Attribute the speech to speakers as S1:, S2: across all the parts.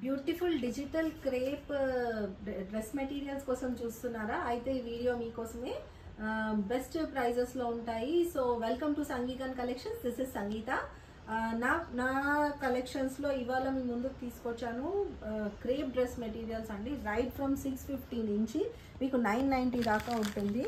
S1: Beautiful digital crepe dress materials కోసం చూస్తున్నారా? అయితే ఈ వీడియో మీకోసమే. బెస్ట్ ప్రైజెస్ లో ఉంటాయి. So welcome to Sangeethan collections. This is Sangeetha. నా కలెక్షన్స్ లో ఇవాళ మీ ముందుకు తీసుకొచ్చాను క్రేప్ డ్రెస్ మెటీరియల్స్ అండి. రైట్ ఫ్రమ్ 650 నుంచి మీకు 990 దాకా ఉంటుంది.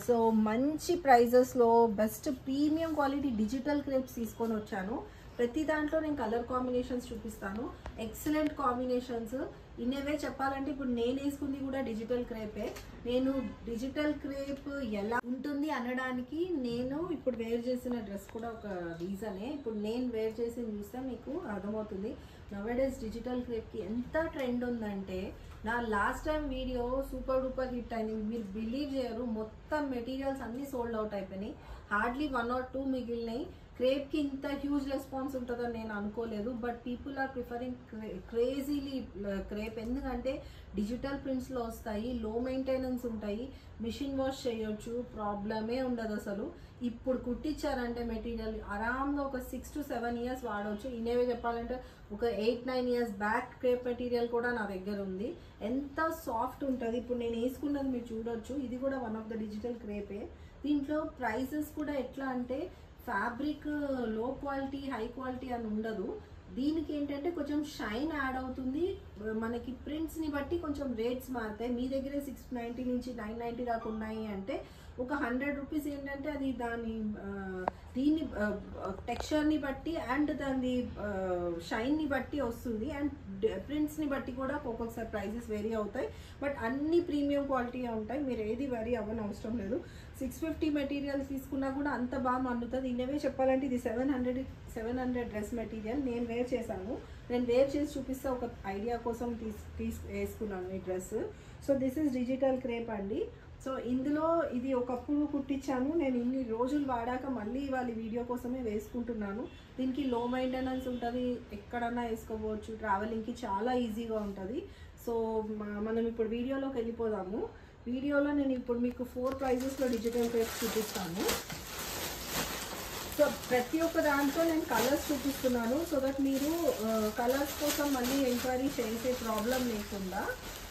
S1: సో మంచి ప్రైజెస్లో best premium quality digital crepes తీసుకొని వచ్చాను. ప్రతి దాంట్లో నేను కలర్ కాంబినేషన్స్ చూపిస్తాను. Excellent combinations. ఇన్నేవే చెప్పాలంటే ఇప్పుడు నేను వేసుకుంది కూడా డిజిటల్ క్రేపే. నేను డిజిటల్ క్రేప్ ఎలా ఉంటుంది అనడానికి నేను ఇప్పుడు వేర్ చేసిన డ్రెస్ కూడా ఒక రీజనే. ఇప్పుడు నేను వేర్ చేసి చూస్తే మీకు అర్థమవుతుంది నవేడేస్ డిజిటల్ క్రేప్కి ఎంత ట్రెండ్ ఉందంటే. నా last time video super duper hit అయింది. మీరు బిలీవ్ చేయరు, మొత్తం మెటీరియల్స్ అన్నీ సోల్డ్ అవుట్ అయిపోయినాయి. హార్డ్లీ 1 or 2 మిగిలినాయి. క్రేప్కి ఇంత హ్యూజ్ రెస్పాన్స్ ఉంటుందని నేను అనుకోలేదు. But people are preferring crazily crepe. ఎందుకంటే డిజిటల్ ప్రింట్స్లో వస్తాయి, లో మెయింటెనెన్స్ ఉంటాయి, మిషన్ వాష్ చేయొచ్చు, ప్రాబ్లమే ఉండదు అసలు. ఇప్పుడు కుట్టించారంటే మెటీరియల్ ఆరామ్గా ఒక 6 to 7 years వాడవచ్చు. ఇనేవే చెప్పాలంటే ఒక 8-9 years బ్యాక్ క్రేప్ మెటీరియల్ కూడా నా దగ్గర ఉంది. ఎంత సాఫ్ట్ ఉంటుంది. ఇప్పుడు నేను వేసుకున్నది మీరు చూడొచ్చు. ఇది కూడా వన్ ఆఫ్ ద డిజిటల్ క్రేపే. దీంట్లో ప్రైసెస్ కూడా ఎట్లా అంటే ఫ్యాబ్రిక్ లో క్వాలిటీ హై క్వాలిటీ అని ఉండదు. దీనికి ఏంటంటే కొంచెం షైన్ యాడ్ అవుతుంది. మనకి ప్రింట్స్ని బట్టి కొంచెం రేట్స్ మారుతాయి. మీ దగ్గరే 690 నుంచి 990 దాకా ఉన్నాయి అంటే ఒక 100 రూపీస్ ఏంటంటే అది దీని టెక్స్చర్ని బట్టి అండ్ దాని షైన్ని బట్టి వస్తుంది. అండ్ ప్రింట్స్ని బట్టి కూడా ఒక్కొక్కసారి ప్రైజెస్ వేరీ అవుతాయి. బట్ అన్ని ప్రీమియం క్వాలిటీ ఉంటాయి. మీరు ఏది వరీ అవ్వని అవసరం లేదు. 650 మెటీరియల్ తీసుకున్నా కూడా అంత బాగా మన్నుతుంది. ఇన్నవే చెప్పాలంటే ఇది 700 డ్రెస్ మెటీరియల్ నేను వేర్ చేశాను. నేను వేర్ చేసి చూపిస్తే ఒక ఐడియా కోసం వేసుకున్నాను ఈ dress. So this is digital crepe అండి. సో ఇందులో ఇది ఒకప్పుడు కుట్టించాను. నేను ఇన్ని రోజులు వాడాక మళ్ళీ వాళ్ళ వీడియో కోసమే వేసుకుంటున్నాను. దీనికి లో మెయింటెనెన్స్ ఉంటుంది, ఎక్కడన్నా వేసుకోవచ్చు, ట్రావెలింగ్కి చాలా ఈజీగా ఉంటుంది. సో మనం ఇప్పుడు వీడియోలోకి వెళ్ళిపోదాము. వీడియోలో నేను ఇప్పుడు మీకు 4 ప్రైజెస్లో డిజిటల్ క్రేప్స్ చూపిస్తాను. సో ప్రతి ఒక్క దాంట్లో నేను కలర్స్ చూపిస్తున్నాను సో దట్ మీరు కలర్స్ కోసం మళ్ళీ ఎంక్వైరీ చేసే ప్రాబ్లం లేకుండా.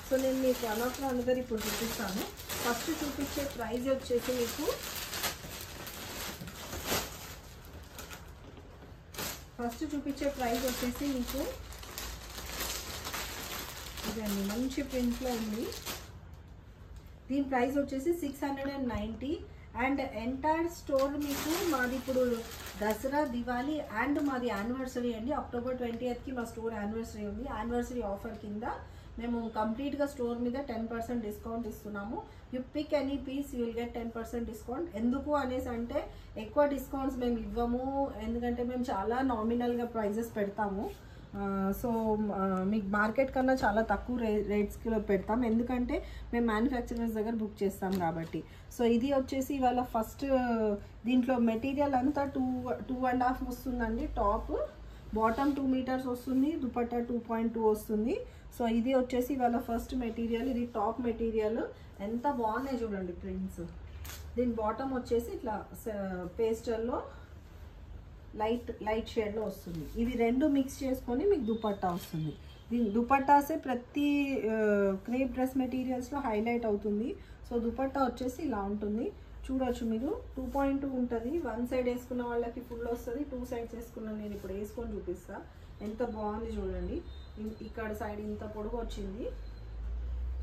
S1: సో నేను మీకు వన్ ఆఫ్ అనదర్ ఇప్పుడు చూపిస్తాను. ఫస్ట్ చూపించే ప్రైజ్ వచ్చేసి మీకు మీకు ఇదండి, మంచి ప్రింట్లో ఉంది. దీని ప్రైస్ వచ్చేసి 690. అండ్ ఎంటైర్ స్టోర్ మీకు మాది ఇప్పుడు దసరా, దివాళీ అండ్ మాది యానివర్సరీ అండి. October 20th మా స్టోర్ యానివర్సరీ ఉంది. యానివర్సరీ ఆఫర్ కింద మేము కంప్లీట్గా స్టోర్ మీద 10% డిస్కౌంట్ ఇస్తున్నాము. You pick any piece you will get 10% discount. ఎందుకు అనేసి అంటే ఎక్కువ డిస్కౌంట్స్ మేము ఇవ్వము, ఎందుకంటే మేము చాలా నామినల్గా ప్రైజెస్ పెడతాము. సో మీకు మార్కెట్ కన్నా చాలా తక్కువ రేట్స్కి పెడతాం, ఎందుకంటే మేము మ్యానుఫ్యాక్చరర్స్ దగ్గర బుక్ చేస్తాం కాబట్టి. సో ఇది వచ్చేసి ఇవాళ ఫస్ట్ దీంట్లో మెటీరియల్ అంతా 2.5 వస్తుందండి. టాప్ బాటమ్ 2 meters వస్తుంది, దుపట్టా 2.2 వస్తుంది. సో ఇది వచ్చేసి ఇవాళ ఫస్ట్ మెటీరియల్. ఇది టాప్ మెటీరియల్. ఎంత బాగున్నాయి చూడండి ప్రింట్స్. దీని బాటమ్ వచ్చేసి ఇట్లా పేస్టల్లో లైట్ షేడ్లో వస్తుంది. ఇవి రెండు మిక్స్ చేసుకొని మీకు దుపట్టా వస్తుంది. దీని దుపట్టాసే ప్రతి క్రేప్ డ్రెస్ మెటీరియల్స్లో హైలైట్ అవుతుంది. సో దుపట్టా వచ్చేసి ఇలా ఉంటుంది, చూడొచ్చు మీరు. 2.2 ఉంటుంది. 1 side వేసుకున్న వాళ్ళకి ఫుల్ వస్తుంది, 2 sides వేసుకున్న నేను ఇప్పుడు వేసుకొని చూపిస్తా. ఎంత బాగుంది చూడండి. ఇక్కడ సైడ్ ఇంత పొడవు వచ్చింది,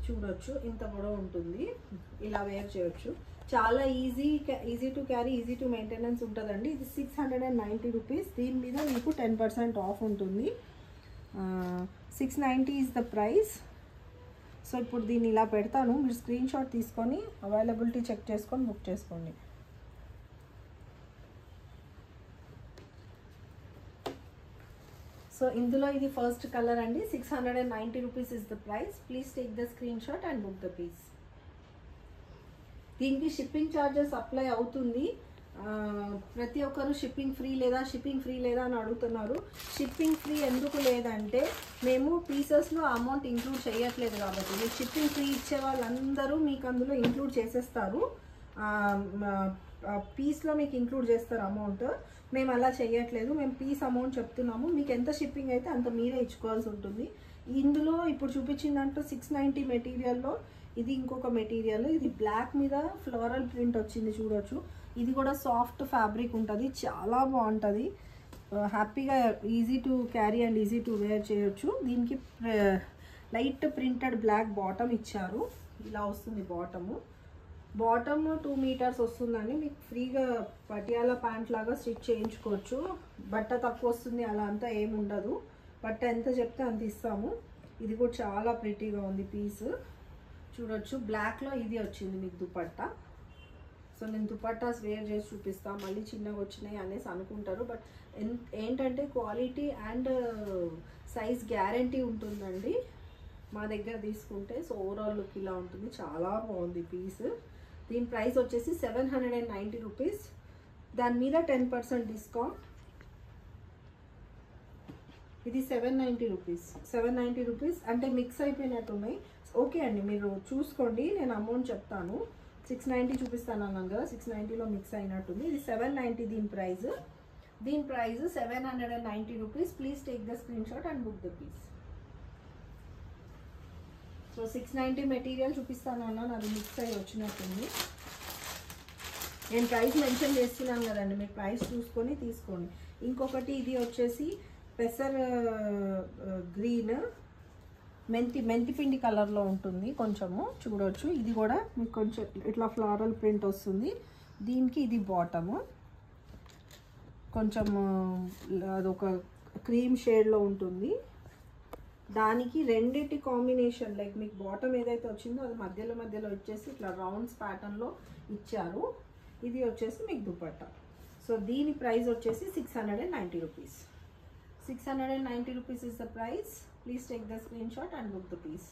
S1: చూడొచ్చు. ఇంత పొడవు ఉంటుంది. ఇలా వేర్ చేయొచ్చు. చాలా easy to carry, easy to maintenance ఉంటుందండి. ఇది 690 రూపీస్. దీని మీద మీకు 10% ఆఫ్ ఉంటుంది. 690 ఈజ్ ద ప్రైస్. సో ఇప్పుడు దీన్ని ఇలా పెడతాను, మీరు స్క్రీన్ షాట్ తీసుకొని అవైలబిలిటీ చెక్ చేసుకొని బుక్ చేసుకోండి. సో ఇందులో ఇది ఫస్ట్ కలర్ అండి. 690 rupees is the price. Please take the screen shot and book the piece. దీనికి షిప్పింగ్ ఛార్జెస్ అప్లై అవుతుంది. ప్రతి ఒక్కరు షిప్పింగ్ ఫ్రీ లేదా అని అడుగుతున్నారు. షిప్పింగ్ ఫ్రీ ఎందుకు లేదంటే మేము పీసెస్లో అమౌంట్ ఇంక్లూడ్ చేయట్లేదు కాబట్టి. మీరు షిప్పింగ్ ఫ్రీ ఇచ్చే వాళ్ళందరూ మీకు అందులో ఇంక్లూడ్ చేసేస్తారు. పీస్లో మీకు ఇంక్లూడ్ చేస్తారు అమౌంట్. మేము అలా చేయట్లేదు, మేము పీస్ అమౌంట్ చెప్తున్నాము. మీకు ఎంత షిప్పింగ్ అయితే అంత మీరే ఇచ్చుకోవాల్సి ఉంటుంది. ఇందులో ఇప్పుడు చూపించిందంటూ 690 మెటీరియల్లో ఇది ఇంకొక మెటీరియల్. ఇది బ్లాక్ మీద ఫ్లోరల్ ప్రింట్ వచ్చింది చూడొచ్చు. ఇది కూడా సాఫ్ట్ ఫ్యాబ్రిక్ ఉంటుంది, చాలా బాగుంటుంది. హ్యాపీగా easy to carry and easy to wear చేయొచ్చు. దీనికి లైట్ ప్రింటెడ్ బ్లాక్ బాటమ్ ఇచ్చారు. ఇలా వస్తుంది బాటమ్ 2 మీటర్స్ వస్తుందండి. మీకు ఫ్రీగా పటియాలా ప్యాంట్ లాగా స్టిచ్ చేయించుకోవచ్చు. బట్ట తక్కువ వస్తుంది అలా అంతా ఏముండదు. బట్ట ఎంత చెప్తే అంత ఇస్తాము. ఇది కూడా చాలా ప్రిటీగా ఉంది పీస్ చూడొచ్చు. బ్లాక్లో ఇది వచ్చింది మీకు దుపట్టా. సో నేను దుపట్టాస్ వేర్ చేసి చూపిస్తాను. మళ్ళీ చిన్నగా వచ్చినాయి అనేసి అనుకుంటారు, బట్ ఏంటంటే క్వాలిటీ అండ్ సైజ్ గ్యారంటీ ఉంటుందండి మా దగ్గర తీసుకుంటే. సో ఓవరాల్ లుక్ ఇలా ఉంటుంది, చాలా బాగుంది పీస్. దీని ప్రైస్ వచ్చేసి 790 రూపీస్. దాని మీద 10% డిస్కౌంట్. ఇది 790 రూపీస్ అంటే మిక్స్ అయిపోయినట్టు ఉన్నాయి. ఓకే అండి, మీరు చూసుకోండి, నేను అమౌంట్ చెప్తాను. 690 చూపిస్తాను అన్నాను కదా, 690లో మిక్స్ అయినట్టుంది. ఇది 790 దీని price 790 rupees. Please take the screen shot and book the piece. So 690 material చూపిస్తాను అన్నాను, అది మిక్స్ అయ్యి వచ్చినట్టుంది. నేను ప్రైస్ మెన్షన్ చేస్తున్నాను కదండి, మీరు ప్రైస్ చూసుకొని తీసుకోండి. ఇంకొకటి ఇది వచ్చేసి పెసర్ గ్రీన్ మెంతి పిండి కలర్లో ఉంటుంది కొంచెము చూడవచ్చు. ఇది కూడా మీకు కొంచెం ఇట్లా ఫ్లోరల్ ప్రింట్ వస్తుంది. దీనికి ఇది బాటము కొంచెం అదొక క్రీమ్ షేడ్లో ఉంటుంది. దానికి రెండిటి కాంబినేషన్, లైక్ మీకు బాటమ్ ఏదైతే వచ్చిందో అది మధ్యలో వచ్చేసి ఇట్లా రౌండ్స్ ప్యాటర్న్లో ఇచ్చారు. ఇది వచ్చేసి మీకు దుపట్టా. సో దీని ప్రైస్ వచ్చేసి 690 rupees. 690 rupees is the price. Please take the screen shot and book the piece.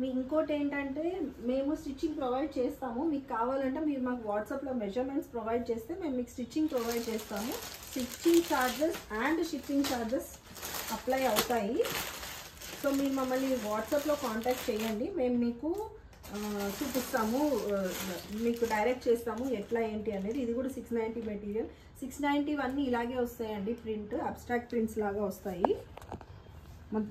S1: మీ ఇంకోటి ఏంటంటే మేము స్టిచ్చింగ్ ప్రొవైడ్ చేస్తాము. మీకు కావాలంటే మీరు మాకు వాట్సాప్లో మెజర్మెంట్స్ ప్రొవైడ్ చేస్తే మేము మీకు స్టిచ్చింగ్ ప్రొవైడ్ చేస్తాము. Stitching charges and shipping charges apply అవుతాయి. సో మీరు మమ్మల్ని వాట్సాప్లో కాంటాక్ట్ చేయండి, మేము మీకు చూపిస్తాము, మీకు డైరెక్ట్ చేస్తాము ఎట్లా ఏంటి అనేది. ఇది కూడా 690 మెటీరియల్. 690 అన్నీ ఇలాగే వస్తాయండి, ప్రింట్ అబ్స్ట్రాక్ట్ ప్రింట్స్ లాగా వస్తాయి.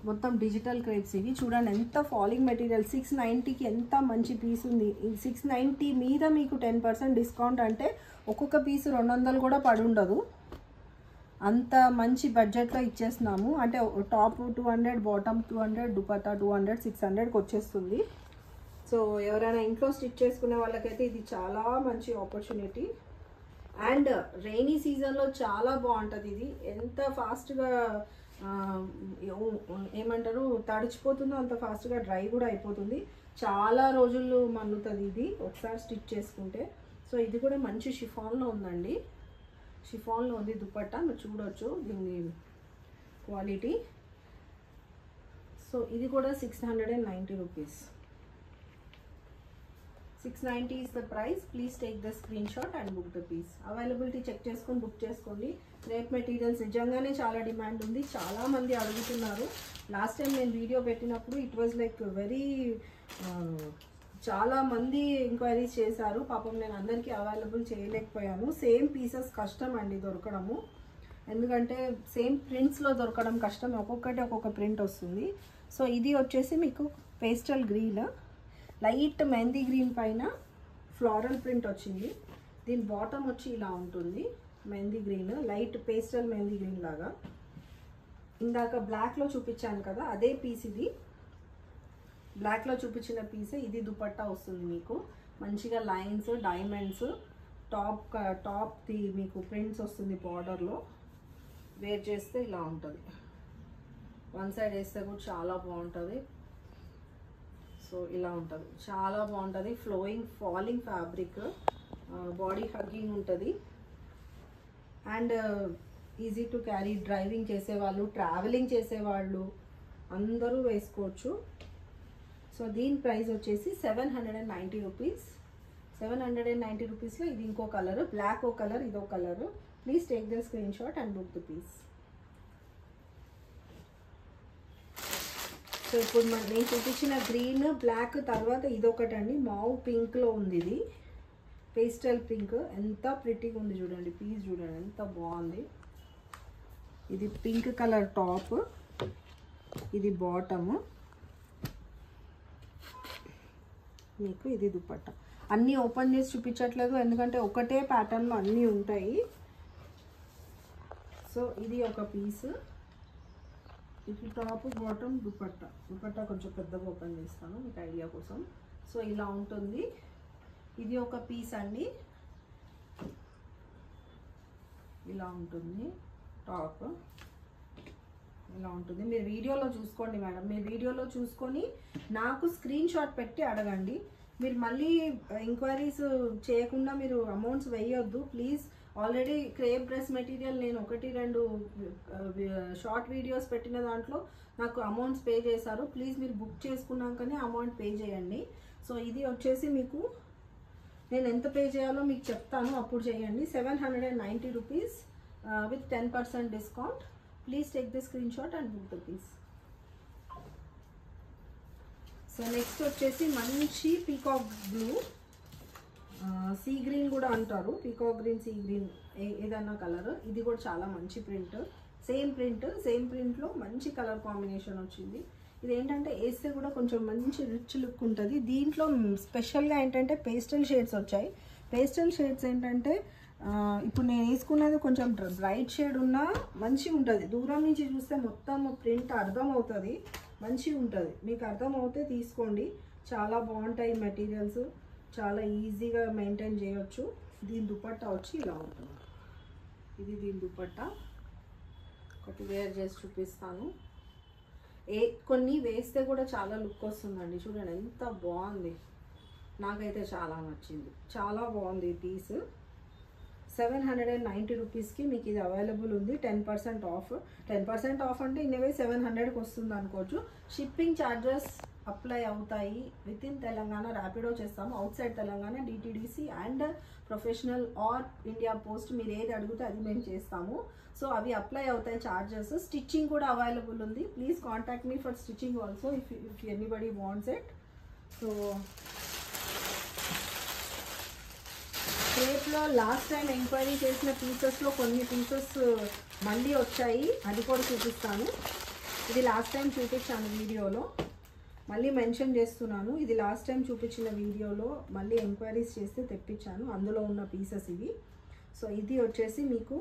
S1: మొత్తం డిజిటల్ క్రేప్స్ ఇవి చూడండి, ఎంత ఫాలింగ్ మెటీరియల్. 690కి ఎంత మంచి పీస్ ఉంది. 690 మీద మీకు 10% డిస్కౌంట్ అంటే ఒక్కొక్క పీస్ 200 కూడా పడి ఉండదు. అంత మంచి బడ్జెట్లో ఇచ్చేస్తున్నాము. అంటే టాప్ 200, బాటమ్ 200, దుపట్టా 200, 600కి వచ్చేస్తుంది. సో ఎవరైనా ఇంట్లో స్టిచ్ చేసుకునే వాళ్ళకైతే ఇది చాలా మంచి ఆపర్చునిటీ. అండ్ రైనీ సీజన్లో చాలా బాగుంటుంది ఇది. ఎంత ఫాస్ట్గా ఏమంటారు తడిచిపోతుందో అంత ఫాస్ట్గా డ్రై కూడా అయిపోతుంది. చాలా రోజులు మన్నుతుంది ఇది ఒకసారి స్టిచ్ చేసుకుంటే. సో ఇది కూడా మంచి షిఫాన్లో ఉందండి, షిఫాన్లో ఉంది దుపట్టా, మీరు చూడొచ్చు దీని క్వాలిటీ. సో ఇది కూడా 690 rupees. 690 is the price. Please take the screenshot and book the piece. Availability check చేసుకొని బుక్ చేసుకోండి. రేప్ మెటీరియల్స్ నిజంగానే చాలా డిమాండ్ ఉంది, చాలా మంది అడుగుతున్నారు. లాస్ట్ టైం నేను వీడియో పెట్టినప్పుడు ఇట్ వాజ్ లైక్ వెరీ చాలా మంది ఎంక్వైరీస్ చేశారు. పాపం నేను అందరికీ అవైలబుల్ చేయలేకపోయాను. సేమ్ పీసెస్ కష్టం అండి దొరకడము, ఎందుకంటే సేమ్ ప్రింట్స్లో దొరకడం కష్టం, ఒక్కొక్కటి ఒక్కొక్క ప్రింట్ వస్తుంది. సో ఇది వచ్చేసి మీకు pastel green, light mehndi green పైన ఫ్లోరల్ ప్రింట్ వచ్చింది. దీని బాటమ్ వచ్చి ఇలా ఉంటుంది, mehndi green, light pastel mehndi green లాగా. ఇందాక బ్లాక్లో చూపించాను కదా అదే పీస్ ఇది, బ్లాక్లో చూపించిన పీసే ఇది. దుపట్టా వస్తుంది మీకు మంచిగా లైన్స్, డైమండ్స్, టాప్ది మీకు ప్రింట్స్ వస్తుంది బార్డర్లో. వేర్ చేస్తే ఇలా ఉంటుంది, వన్ సైడ్ వేస్తే కూడా చాలా బాగుంటుంది. సో ఇలా ఉంటుంది, చాలా బాగుంటుంది. Flowing falling fabric, body hugging ఉంటుంది. And easy to carry, driving చేసేవాళ్ళు, ట్రావెలింగ్ చేసేవాళ్ళు అందరూ వేసుకోవచ్చు. సో దీని ప్రైస్ వచ్చేసి 790 రూపీస్. 790 రూపీస్లో ఇది ఇంకో కలర్, బ్లాక్ ఓ కలర్, ఇదో colour. Please take the screen shot and book the piece. So ఇప్పుడు నేను చూపించిన గ్రీన్, బ్లాక్ తర్వాత ఇదొకటి అండి, మావ్ పింక్లో ఉంది ఇది. పేస్టల్ పింక్, ఎంత ప్రిటీగా ఉంది చూడండి. పీస్ చూడండి ఎంత బాగుంది. ఇది పింక్ కలర్ టాప్, ఇది బాటమ్, మీకు ఇది దుపట్టా. అన్నీ ఓపెన్ చేసి చూపించట్లేదు ఎందుకంటే ఒకటే ప్యాటర్న్లో అన్నీ ఉంటాయి. సో ఇది ఒక పీస్, ఇది టాప్ బాటమ్ దుపట్టా. దుపట్టా కొంచెం పెద్దగా ఓపెన్ చేస్తాను మీకు ఐడియా కోసం. సో ఇలా ఉంటుంది. ఇది ఒక పీస్ అండి, ఇలా ఉంటుంది టాప్, ఇలా ఉంటుంది. మీరు వీడియోలో చూసుకోండి మేడం, మీరు వీడియోలో చూసుకొని నాకు స్క్రీన్ షాట్ పెట్టి అడగండి. మీరు మళ్ళీ ఎంక్వైరీస్ చేయకుండా మీరు అమౌంట్స్ వేయొద్దు please. Already crepe dress material నేను 1-2 షార్ట్ వీడియోస్ పెట్టిన దాంట్లో నాకు అమౌంట్స్ పే చేశారు. ప్లీజ్ మీరు బుక్ చేసుకున్నాకనే అమౌంట్ పే చేయండి. సో ఇది వచ్చేసి మీకు నేను ఎంత పే చేయాలో మీకు చెప్తాను, అప్పుడు చేయండి. 790 rupees with 10% discount. Please take the screen shot and book the piece. So next వచ్చేసి మంచి పీకాక్ బ్లూ, సీ గ్రీన్ కూడా అంటారు, పీకాక్ గ్రీన్, సీ గ్రీన్ ఏదన్నా కలర్. ఇది కూడా చాలా మంచి ప్రింట్, సేమ్ ప్రింట్లో మంచి కలర్ కాంబినేషన్ వచ్చింది. ఇది ఏంటంటే వేస్తే కూడా కొంచెం మంచి రిచ్ లుక్ ఉంటుంది. దీంట్లో స్పెషల్గా ఏంటంటే పేస్టల్ షేడ్స్ వచ్చాయి. పేస్టల్ షేడ్స్ ఏంటంటే ఇప్పుడు నేను వేసుకున్నది కొంచెం బ్రైట్ షేడ్ ఉన్నా మంచిగా ఉంటుంది. దూరం నుంచి చూస్తే మొత్తం ప్రింట్ అర్థం అవుతుంది, మంచిగా ఉంటుంది. మీకు అర్థం అవుతే తీసుకోండి, చాలా బాగుంటాయి మెటీరియల్స్, చాలా ఈజీగా మెయింటైన్ చేయొచ్చు. దీని దుపట్టా వచ్చి ఇలా ఉంటుంది. ఇది దీని దుపట్టా ఒకటి వేర్ చేసి చూపిస్తాను. కొన్ని వేస్తే కూడా చాలా లుక్ వస్తుందండి. చూడండి ఎంత బాగుంది, నాకైతే చాలా నచ్చింది, చాలా బాగుంది ఈ పీస్. 790 రూపీస్కి మీకు ఇది అవైలబుల్ ఉంది. 10% ఆఫ్. 10% ఆఫ్ అంటే ఇన్వే 700కి వస్తుంది అనుకోవచ్చు. షిప్పింగ్ ఛార్జెస్ అప్లై అవుతాయి. విత్ ఇన్ తెలంగాణ ర్యాపిడో చేస్తాము, out side Telangana DTDC and professional are India post, మీరు ఏది అడిగితే అది మేము చేస్తాము. సో అవి అప్లై అవుతాయి ఛార్జెస్. స్టిచ్చింగ్ కూడా అవైలబుల్ ఉంది. Please contact me for stitching also if anybody wants it. So క్రేప్లో లాస్ట్ టైం ఎంక్వైరీ చేసిన పీసెస్లో కొన్ని పీసెస్ మళ్ళీ వచ్చాయి, అది కూడా చూపిస్తాను. ఇది లాస్ట్ టైం చూపించాను వీడియోలో, మళ్ళీ మెన్షన్ చేస్తున్నాను. ఇది లాస్ట్ టైం చూపించిన వీడియోలో మళ్ళీ ఎంక్వైరీస్ చేస్తే తెప్పించాను, అందులో ఉన్న పీసెస్ ఇవి. సో ఇది వచ్చేసి మీకు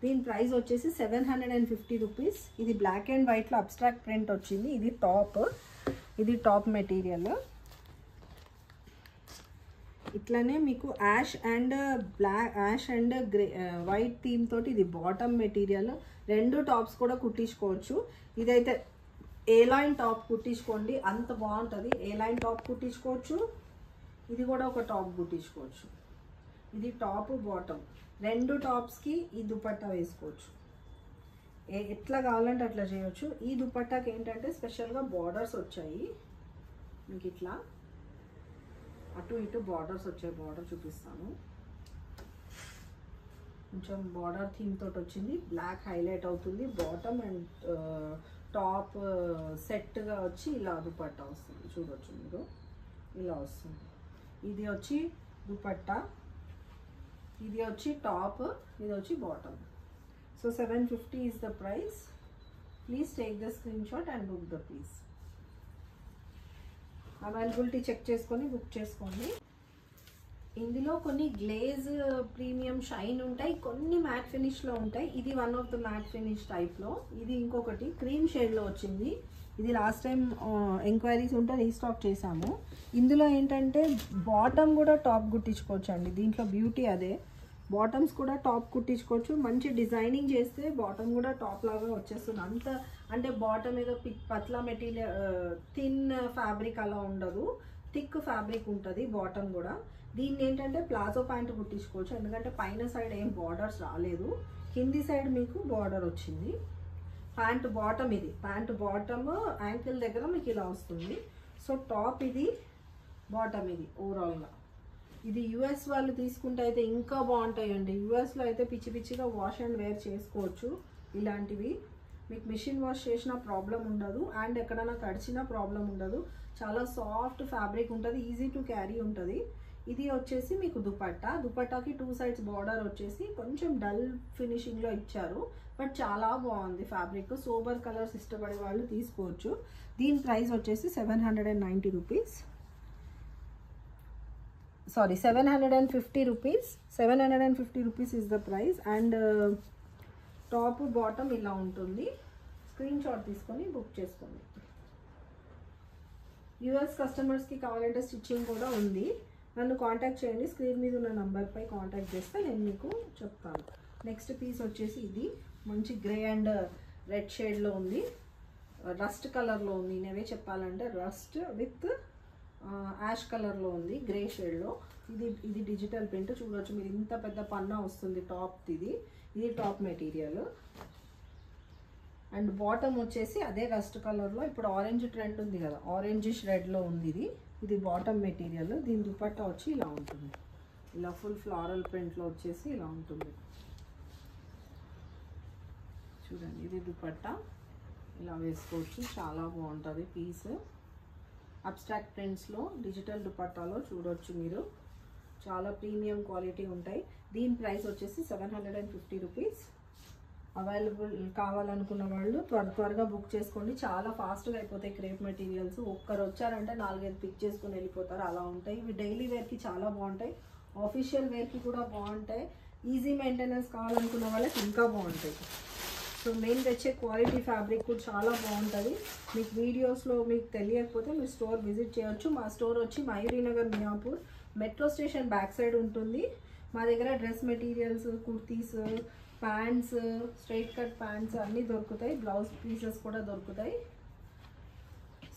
S1: దీని ప్రైస్ వచ్చేసి 750 రూపీస్. ఇది బ్లాక్ అండ్ వైట్లో అబ్స్ట్రాక్ట్ ప్రింట్ వచ్చింది. ఇది టాప్ మెటీరియల్. ఇట్లానే మీకు ash and grey white theme తోటి ఇది బాటమ్ మెటీరియల్. 2 టాప్స్ కూడా కుట్టించుకోవచ్చు. ఇదైతే ఏ లైన్ టాప్ కుట్టించుకోండి, అంత బాగుంటుంది. ఏ లైన్ టాప్ కుట్టించుకోవచ్చు, ఇది కూడా ఒక టాప్ కుట్టించుకోవచ్చు. ఇది టాప్ బాటమ్ 2 టాప్స్కి ఈ దుపట్టా వేసుకోవచ్చు. ఎట్లా కావాలంటే అట్లా చేయొచ్చు. ఈ దుపట్టాకి ఏంటంటే స్పెషల్గా బార్డర్స్ వచ్చాయి మీకు, ఇట్లా అటు ఇటు బార్డర్స్ వచ్చాయి. బార్డర్ చూపిస్తాను. కొంచెం బార్డర్ థీమ్ తోటి వచ్చింది, బ్లాక్ హైలైట్ అవుతుంది. బాటమ్ అండ్ టాప్ సెట్గా వచ్చి ఇలా దుపట్టా వస్తుంది, చూడవచ్చు మీరు, ఇలా వస్తుంది. ఇది వచ్చి దుపట్టా, ఇది వచ్చి టాప్, ఇది వచ్చి bottom. So 750 is the price. Please take the screenshot and book the piece. Availability check చేసుకొని బుక్ చేసుకోండి. ఇందులో కొన్ని గ్లేజ్ ప్రీమియం షైన్ ఉంటాయి, కొన్ని మ్యాట్ ఫినిష్లో ఉంటాయి. ఇది one of the matt finish టైప్లో. ఇది ఇంకొకటి క్రీమ్ షేడ్లో వచ్చింది. ఇది లాస్ట్ టైం ఎంక్వైరీస్ ఉంటే రీస్టాక్ చేసాము. ఇందులో ఏంటంటే బాటమ్ కూడా టాప్ కుట్టించుకోవచ్చు అండి. దీంట్లో బ్యూటీ అదే, బాటమ్స్ కూడా టాప్ కుట్టించుకోవచ్చు. మంచి డిజైనింగ్ చేస్తే బాటమ్ కూడా టాప్ లాగా వచ్చేస్తుంది. అంత అంటే బాటమ్ ఏదో పత్లా మెటీరియల్ థిన్ ఫ్యాబ్రిక్ అలా ఉండదు, థిక్ ఫ్యాబ్రిక్ ఉంటుంది బాటమ్ కూడా. దీన్ని ఏంటంటే ప్లాజో ప్యాంట్ కుట్టించుకోవచ్చు, ఎందుకంటే పైన సైడ్ ఏం బార్డర్స్ రాలేదు, కింది సైడ్ మీకు బార్డర్ వచ్చింది. ప్యాంట్ బాటమ్, ఇది ప్యాంట్ బాటమ్ యాంకిల్ దగ్గర మీకు ఇలా వస్తుంది. సో టాప్ ఇది, బాటమ్ ఇది ఓవరాల్గా. ఇది యూఎస్ వాళ్ళు తీసుకుంటే అయితే ఇంకా బాగుంటాయండి. యూఎస్లో అయితే పిచ్చి పిచ్చిగా వాష్ అండ్ వేర్ చేసుకోవచ్చు. ఇలాంటివి మీకు మిషన్ వాష్ చేసిన ప్రాబ్లం ఉండదు, అండ్ ఎక్కడైనా తడిచినా ప్రాబ్లం ఉండదు. చాలా సాఫ్ట్ ఫ్యాబ్రిక్ ఉంటుంది, ఈజీ టు క్యారీ ఉంటుంది. ఇది వచ్చేసి మీకు దుపట్టాకి 2 సైడ్స్ బార్డర్ వచ్చేసి కొంచెం డల్ ఫినిషింగ్లో ఇచ్చారు, బట్ చాలా బాగుంది ఫ్యాబ్రిక్. సోబర్ కలర్స్ ఇష్టపడే వాళ్ళు తీసుకోవచ్చు. దీని ప్రైస్ వచ్చేసి 790 rupees, sorry 750 rupees. 750 rupees is the price. And top bottom ఇలా ఉంటుంది. స్క్రీన్ షాట్ తీసుకొని బుక్ చేసుకోండి. యూఎస్ కస్టమర్స్కి కావాలంటే స్టిచ్చింగ్ కూడా ఉంది. నన్ను కాంటాక్ట్ చేయండి, స్క్రీన్ మీద ఉన్న నంబర్పై కాంటాక్ట్ చేస్తే నేను మీకు చెప్తాను. నెక్స్ట్ పీస్ వచ్చేసి ఇది మంచి గ్రే అండ్ రెడ్ షేడ్లో ఉంది, రస్ట్ కలర్లో ఉంది. నేనే చెప్పాలంటే రస్ట్ విత్ యాష్ కలర్లో ఉంది, గ్రే షేడ్లో. ఇది డిజిటల్ ప్రింట్ చూడవచ్చు మీరు. ఇంత పెద్ద పన్నా వస్తుంది టాప్. ఇది టాప్ మెటీరియల్. అండ్ బాటమ్ వచ్చేసి అదే రస్ట్ కలర్లో, ఇప్పుడు ఆరెంజ్ ట్రెండ్ ఉంది కదా, ఆరెంజిష్ రెడ్లో ఉంది. ఇది బాటమ్ మెటీరియల్. దీని దుపట్టా వచ్చి ఇలా ఉంటుంది, ఇలా ఫుల్ ఫ్లారల్ ప్రింట్లో వచ్చేసి ఇలా ఉంటుంది. చూడండి, ఇది దుపట్టా ఇలా వేసుకోవచ్చు, చాలా బాగుంటుంది పీస్. అబ్స్ట్రాక్ట్ ప్రింట్స్లో డిజిటల్ దుపట్టాలో చూడవచ్చు మీరు, చాలా ప్రీమియం క్వాలిటీ ఉంటాయి. దీని ప్రైస్ వచ్చేసి 750 రూపీస్. అవైలబుల్ కావాలనుకున్న వాళ్ళు త్వరగా బుక్ చేసుకోండి, చాలా ఫాస్ట్గా అయిపోతాయి క్రేప్ మెటీరియల్స్. ఒక్కరు వచ్చారంటే 4-5 పిక్ చేసుకుని వెళ్ళిపోతారు, అలా ఉంటాయి. ఇవి డైలీ వేర్కి చాలా బాగుంటాయి, ఆఫీషియల్ వేర్కి కూడా బాగుంటాయి. ఈజీ మెయింటెనెన్స్ కావాలనుకున్న వాళ్ళకి ఇంకా బాగుంటాయి. సో మేము తెచ్చే క్వాలిటీ ఫ్యాబ్రిక్ కూడా చాలా బాగుంటుంది. మీకు వీడియోస్లో మీకు తెలియకపోతే మీరు స్టోర్ విజిట్ చేయొచ్చు. మా స్టోర్ వచ్చి Mayurinagar Miyapur metro station back side ఉంటుంది. మా దగ్గర dress materials, kurtis, pants, straight cut pants అన్నీ దొరుకుతాయి, బ్లౌజ్ పీసెస్ కూడా దొరుకుతాయి.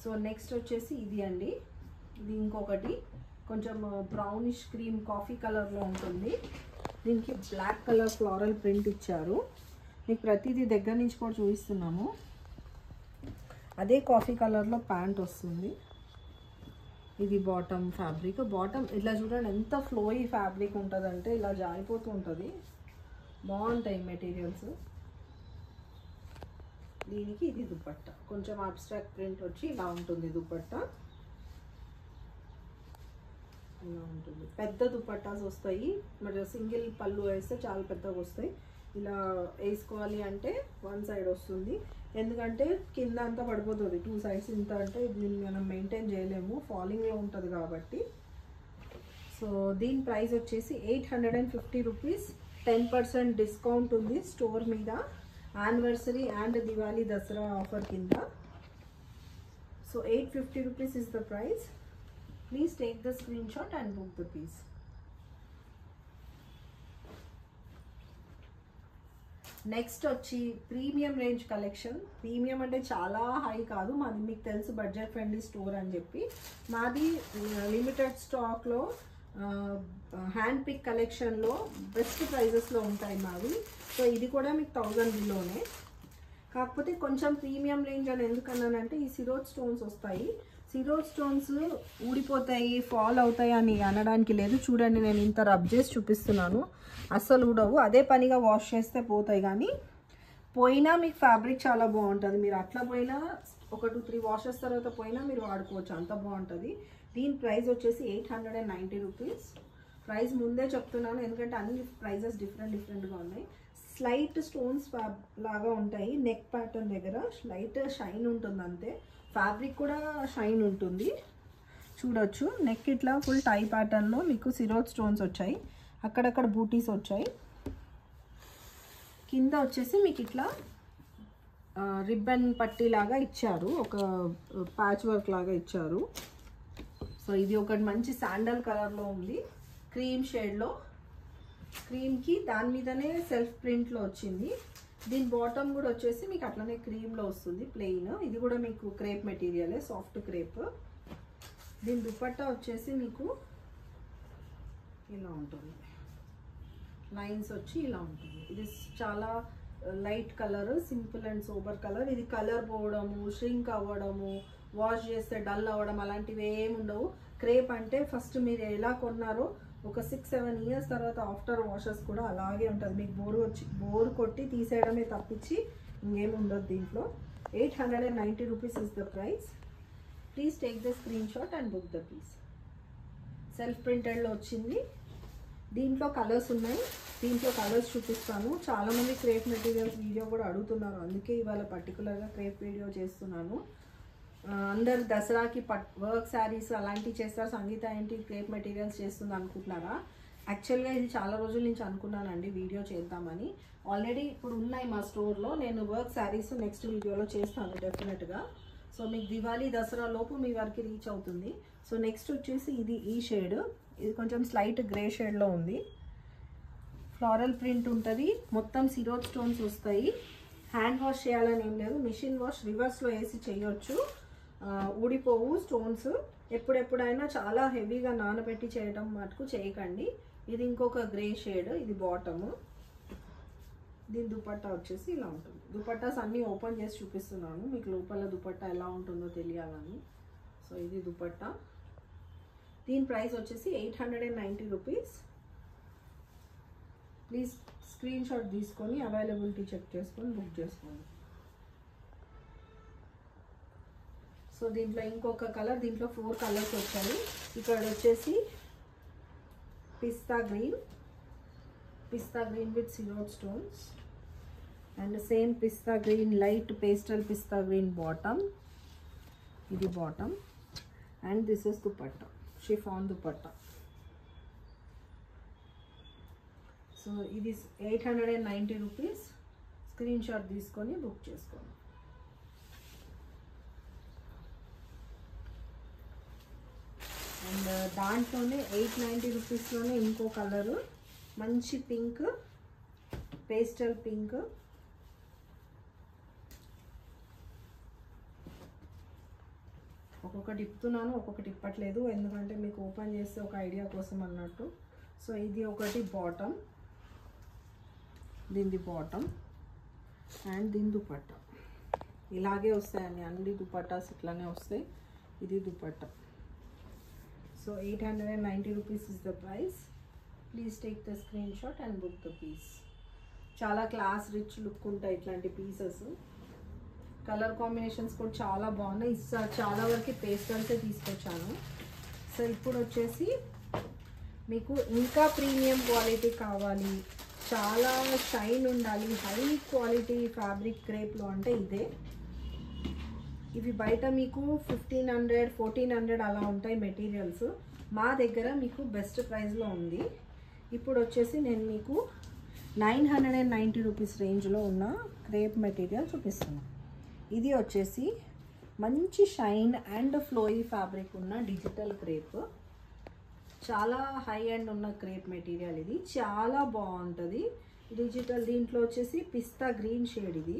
S1: సో నెక్స్ట్ వచ్చేసి ఇది అండి. ఇది ఇంకొకటి కొంచెం బ్రౌనిష్ క్రీమ్ కాఫీ కలర్లో ఉంటుంది. దీనికి బ్లాక్ కలర్ ఫ్లోరల్ ప్రింట్ ఇచ్చారు. మీకు ప్రతిదీ దగ్గర నుంచి కూడా చూపిస్తున్నాము. అదే కాఫీ కలర్లో ప్యాంట్ వస్తుంది. ఇది బాటమ్ ఫ్యాబ్రిక్. బాటమ్ ఇట్లా చూడండి ఎంత ఫ్లోయీ ఫ్యాబ్రిక్ ఉంటుందంటే ఇలా జారిపోతూ ఉంటుంది, బాగుంటాయి మెటీరియల్స్. దీనికి ఇది దుపట్టా, కొంచెం అబ్స్ట్రాక్ట్ ప్రింట్ వచ్చి ఇలా ఉంటుంది దుపట్టా, ఇలా ఉంటుంది. పెద్ద దుపట్టాస్ వస్తాయి, మరి సింగిల్ పళ్ళు వేస్తే చాలా పెద్దగా వస్తాయి. ఇలా వేసుకోవాలి అంటే 1 సైడ్ వస్తుంది, ఎందుకంటే కింద అంతా పడిపోతుంది. 2 సైడ్స్ ఇంత అంటే దీన్ని మనం మెయింటైన్ చేయలేము, ఫాలింగ్లో ఉంటుంది కాబట్టి. సో దీని ప్రైస్ వచ్చేసి 850 రూపీస్. 10% డిస్కౌంట్ ఉంది స్టోర్ మీద, anniversary and Diwali Dasara offer కింద. So 850 rupees is the price. Please take the screen shot and book the piece. Next వచ్చి ప్రీమియం రేంజ్ కలెక్షన్. ప్రీమియం అంటే చాలా హై కాదు, మాది మీకు తెలుసు బడ్జెట్ ఫ్రెండ్లీ స్టోర్ అని చెప్పి. మాది లిమిటెడ్ స్టాక్లో హ్యాండ్ పిక్ కలెక్షన్లో బెస్ట్ ప్రైజెస్లో ఉంటాయి మావి. సో ఇది కూడా మీకు 1000 బిలోనే, కాకపోతే కొంచెం ప్రీమియం రేంజ్ అని ఎందుకన్నానంటే ఈ సిరోజ్ స్టోన్స్ వస్తాయి. సిరోజ్ స్టోన్స్ ఊడిపోతాయి, ఫాల్ అవుతాయి అని అనడానికి లేదు. చూడండి, నేను ఇంత రబ్ చేసి చూపిస్తున్నాను, అస్సలు ఊడవు. అదే పనిగా వాష్ చేస్తే పోతాయి, కానీ పోయినా మీకు ఫ్యాబ్రిక్ చాలా బాగుంటుంది. మీరు అట్లా పోయినా ఒక 2-3 వాషెస్ తర్వాత పోయినా మీరు వాడుకోవచ్చు, అంత బాగుంటుంది. దీని ప్రైస్ వచ్చేసి 890 రూపీస్. ప్రైస్ ముందే చెప్తున్నాను ఎందుకంటే అన్ని ప్రైజెస్ డిఫరెంట్గా ఉన్నాయి. స్లైట్ స్టోన్స్ లాగా ఉంటాయి, నెక్ ప్యాటర్న్ దగ్గర స్లైట్ షైన్ ఉంటుంది అంతే. ఫ్యాబ్రిక్ కూడా షైన్ ఉంటుంది, చూడొచ్చు. నెక్ ఇట్లా ఫుల్ టై ప్యాటర్న్లో మీకు సిరోజ్ స్టోన్స్ వచ్చాయి, అక్కడక్కడ బూటీస్ వచ్చాయి. కింద వచ్చేసి మీకు ఇట్లా రిబ్బన్ పట్టీ లాగా ఇచ్చారు, ఒక ప్యాచ్ వర్క్ లాగా ఇచ్చారు. సో ఇది ఒకటి మంచి శాండల్ కలర్లో ఉంది, క్రీమ్ షేడ్లో. క్రీమ్కి దాని మీదనే సెల్ఫ్ ప్రింట్లో వచ్చింది. దీని బాటమ్ కూడా వచ్చేసి మీకు అట్లనే క్రీమ్లో వస్తుంది ప్లెయిన్. ఇది కూడా మీకు క్రేప్ మెటీరియలే, సాఫ్ట్ క్రేప్. దీని దుపట్టా వచ్చేసి మీకు ఇలా ఉంటుంది, లైన్స్ వచ్చి ఇలా ఉంటుంది. ఇది చాలా light colour, simple and sober colour. ఇది కలర్ పోవడము, ష్రింక్ అవ్వడము, వాష్ చేస్తే డల్ అవ్వడం అలాంటివి ఏమి ఉండవు. క్రేప్ అంటే ఫస్ట్ మీరు ఎలా కొన్నారో ఒక 6-7 ఇయర్స్ తర్వాత ఆఫ్టర్ వాషెస్ కూడా అలాగే ఉంటుంది. మీకు బోర్ కొట్టి తీసేయడమే తప్పించి ఇంకేమి ఉండదు దీంట్లో. 890 rupees is the price. Please take the screen shot and book the piece. Self ప్రింటెడ్లో వచ్చింది. దీంట్లో కలర్స్ ఉన్నాయి, దీంట్లో కలర్స్ చూపిస్తాను. చాలామంది క్రేప్ మెటీరియల్స్ వీడియో కూడా అడుగుతున్నారు, అందుకే ఇవాళ పర్టికులర్గా క్రేప్ వీడియో చేస్తున్నాను. అందరు దసరాకి వర్క్ శారీస్ అలాంటివి చేస్తారు, సంగీత ఏంటి క్రేప్ మెటీరియల్స్ చేస్తుంది అనుకుంటున్నారా? యాక్చువల్గా ఇది చాలా రోజుల నుంచి అనుకున్నానండి వీడియో చేద్దామని. ఆల్రెడీ ఇప్పుడు ఉన్నాయి మా స్టోర్లో. నేను వర్క్ శారీస్ నెక్స్ట్ వీడియోలో చేస్తాను డెఫినెట్గా. సో మీకు దివాళీ దసరా లోపు మీ వరకు రీచ్ అవుతుంది. సో నెక్స్ట్ వచ్చేసి ఇది ఈ షేడ్, ఇది కొంచెం స్లైట్ గ్రే షేడ్లో ఉంది. ఫ్లోరల్ ప్రింట్ ఉంటుంది, మొత్తం సిరోజ్ స్టోన్స్ వస్తాయి. హ్యాండ్ వాష్ చేయాలని ఏం లేదు, మిషన్ వాష్ రివర్స్లో వేసి చేయొచ్చు, ఊడిపోవు స్టోన్స్. ఎప్పుడెప్పుడైనా చాలా హెవీగా నానబెట్టి చేయడం మటుకు చేయకండి. ఇది ఇంకొక గ్రే షేడ్, ఇది బాటము. దీని దుపట్టా వచ్చేసి ఇలా ఉంటుంది. దుపట్టాస్ అన్నీ ఓపెన్ చేసి చూపిస్తున్నాను మీకు, లోపల దుపట్టా ఎలా ఉంటుందో తెలియాలని. సో ఇది దుపట్టా. దీని ప్రైస్ వచ్చేసి 890 రూపీస్. ప్లీజ్ స్క్రీన్ షాట్ తీసుకొని అవైలబిలిటీ చెక్ చేసుకొని బుక్ చేసుకోండి. సో దీంట్లో ఇంకొక కలర్, దీంట్లో 4 కలర్స్ వచ్చాయి. ఇక్కడ వచ్చేసి పిస్తా గ్రీన్ విత్ సిరోజ్ stones, and same pista green light pastel pista green bottom. ఇది bottom, and this is dupatta, chiffon dupatta. So ఇది 890 రూపీస్. స్క్రీన్ షాట్ తీసుకొని బుక్ చేసుకోండి. అండ్ దాంట్లోనే 890 రూపీస్లోనే ఇంకో కలరు, మంచి పింక్, పేస్టల్ పింక్. ఒక్కొక్కటి ఇప్పుతున్నాను, ఒక్కొక్కటి ఇప్పట్లేదు, ఎందుకంటే మీకు ఓపెన్ చేస్తే ఒక ఐడియా కోసం అన్నట్టు. సో ఇది ఒకటి బాటమ్, దీని బాటమ్, అండ్ దీని దుపట్టా. ఇలాగే వస్తాయండి అన్ని దుపట్టాస్, ఇట్లానే వస్తాయి. ఇది dupatta. So 890 rupees is the price. Please take the screenshot and book the piece. చాలా క్లాస్ రిచ్ లుక్ ఉంటాయి ఇట్లాంటి పీసెస్. కలర్ కాంబినేషన్స్ కూడా చాలా బాగున్నాయి. చాలా వరకు పేస్టల్సే తీసుకొచ్చాను. సో ఇప్పుడు వచ్చేసి మీకు ఇంకా ప్రీమియం క్వాలిటీ కావాలి, చాలా షైన్ ఉండాలి, హై క్వాలిటీ ఫ్యాబ్రిక్ క్రేప్లో అంటే ఇదే. ఇవి బయట మీకు 1500, 1400 అలా ఉంటాయి మెటీరియల్స్. మా దగ్గర మీకు బెస్ట్ ప్రైస్లో ఉంది. ఇప్పుడు వచ్చేసి నేను మీకు 990 రూపీస్ రేంజ్లో ఉన్న క్రేప్ మెటీరియల్ చూపిస్తున్నాను. ఇది వచ్చేసి మంచి షైన్ అండ్ ఫ్లోయీ ఫ్యాబ్రిక్ ఉన్న డిజిటల్ క్రేప్. చాలా హై అండ్ ఉన్న క్రేప్ మెటీరియల్ ఇది, చాలా బాగుంటుంది డిజిటల్. దీంట్లో వచ్చేసి పిస్తా గ్రీన్ షేడ్. ఇది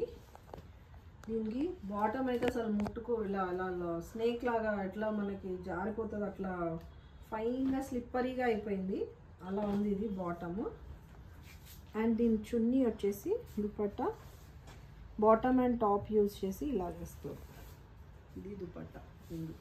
S1: దీనికి బాటమ్ అయితే అసలు ముట్టుకో, ఇలా అలా స్నేక్ లాగా ఎట్లా మనకి జారిపోతుంది, అట్లా ఫైన్గా స్లిప్పరీగా అయిపోయింది, అలా ఉంది ఇది బాటము. అండ్ దీని చున్నీ వచ్చేసి dupatta, bottom and top use చేసి ఇలా చేస్తారు. ఇది దుపట్టా ఉంది.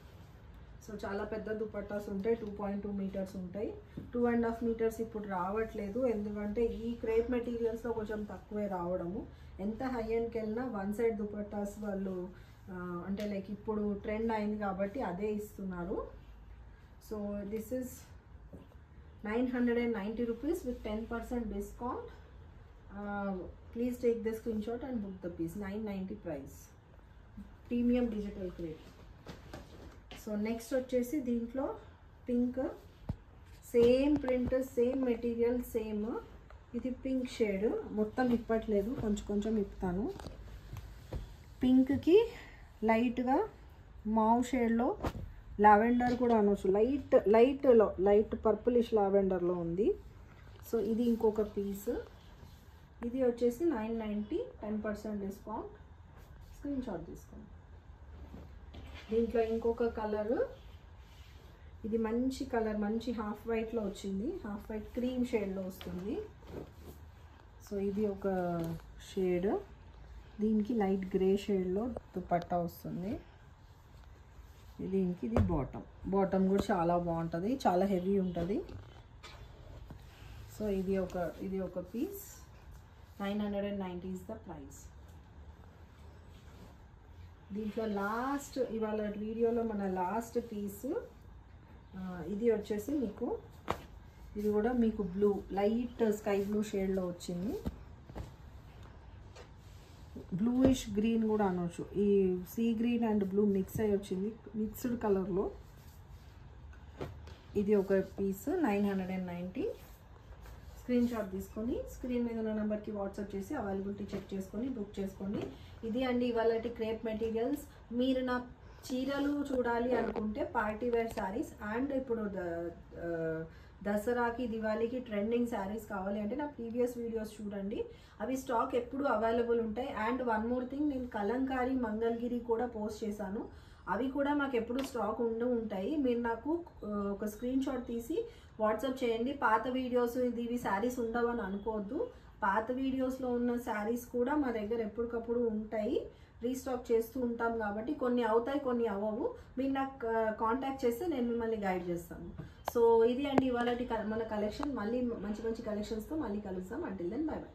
S1: సో చాలా పెద్ద దుపట్టాస్ ఉంటాయి, 2.2 మీటర్స్ ఉంటాయి. 2.5 మీటర్స్ ఇప్పుడు రావట్లేదు, ఎందుకంటే ఈ క్రేప్ మెటీరియల్స్లో కొంచెం తక్కువే రావడము. ఎంత హై ఎండ్కి వెళ్ళినా వన్ సైడ్ దుపట్టాస్ వాళ్ళు అంటే లైక్ ఇప్పుడు ట్రెండ్ అయింది కాబట్టి అదే ఇస్తున్నారు. So this is 990 rupees with 10% discount. Please take the screen shot and book the piece. 990 price, premium digital crepe. So next వచ్చేసి దీంట్లో pink, same print, same material, same. ఇది పింక్ షేడ్, మొత్తం ఇప్పట్లేదు, కొంచెం కొంచెం ఇప్పుతాను. పింక్కి లైట్గా మావ్ షేడ్లో లావెండర్ కూడా అనొచ్చు, లైట్ పర్పులిష్ లావెండర్లో ఉంది. సో ఇది ఇంకొక పీస్. ఇది వచ్చేసి 990, 10% డిస్కౌంట్. స్క్రీన్ షాట్ తీసుకోండి. దీంట్లో ఇంకొక కలరు, ఇది మంచి కలర్, మంచి హాఫ్ వైట్లో వచ్చింది, హాఫ్ వైట్ క్రీమ్ షేడ్లో వస్తుంది. సో ఇది ఒక షేడ్, దీనికి లైట్ గ్రే షేడ్లో దుపట్టా వస్తుంది. దీనికి ఇది బాటమ్ కూడా చాలా బాగుంటుంది, చాలా హెవీ ఉంటుంది. సో ఇది ఒక పీస్. 990 is the price. దీంట్లో లాస్ట్ ఇవాళ వీడియోలో మన లాస్ట్ పీస్ ఇది వచ్చేసి మీకు, ఇది కూడా మీకు బ్లూ, లైట్ స్కై బ్లూ షేడ్లో వచ్చింది. బ్లూయిష్ గ్రీన్ కూడా అనొచ్చు. ఈ sea green and blue mix అయ్యి వచ్చింది, మిక్స్డ్ కలర్లో. ఇది ఒక పీస్ 990. స్క్రీన్ షాట్ తీసుకొని స్క్రీన్ మీద ఉన్న నెంబర్కి వాట్సాప్ చేసి అవైలబిలిటీ చెక్ చేసుకొని బుక్ చేసుకోండి. ఇది అండి ఇవాళ క్రేప్ మెటీరియల్స్. మీరు నా చీరలు చూడాలి అనుకుంటే పార్టీ వేర్ శారీస్ అండ్ ఇప్పుడు దసరాకి దివాళీకి ట్రెండింగ్ శారీస్ కావాలి అంటే నా ప్రీవియస్ వీడియోస్ చూడండి, అవి స్టాక్ ఎప్పుడు అవైలబుల్ ఉంటాయి. అండ్ వన్ మోర్ థింగ్, నేను కలంకారీ మంగళగిరి కూడా పోస్ట్ చేశాను, అవి కూడా మాకు ఎప్పుడు స్టాక్ ఉంటాయి. మీరు నాకు ఒక స్క్రీన్ షాట్ తీసి వాట్సాప్ చేయండి. పాత వీడియోస్ ఇవి శారీస్ ఉండవని అనుకోవద్దు, పాత వీడియోస్లో ఉన్న శారీస్ కూడా మా దగ్గర ఎప్పటికప్పుడు ఉంటాయి, రీస్టాక్ చేస్తూ ఉంటాం. కాబట్టి కొన్ని అవుతాయి, కొన్ని అవ్వవు. మీరు నాకు కాంటాక్ట్ చేస్తే నేను మిమ్మల్ని గైడ్ చేస్తాను. సో ఇది అండి ఇవాళ మన కలెక్షన్. మళ్ళీ మంచి మంచి కలెక్షన్స్తో మళ్ళీ కలుస్తాం. Until then bye by.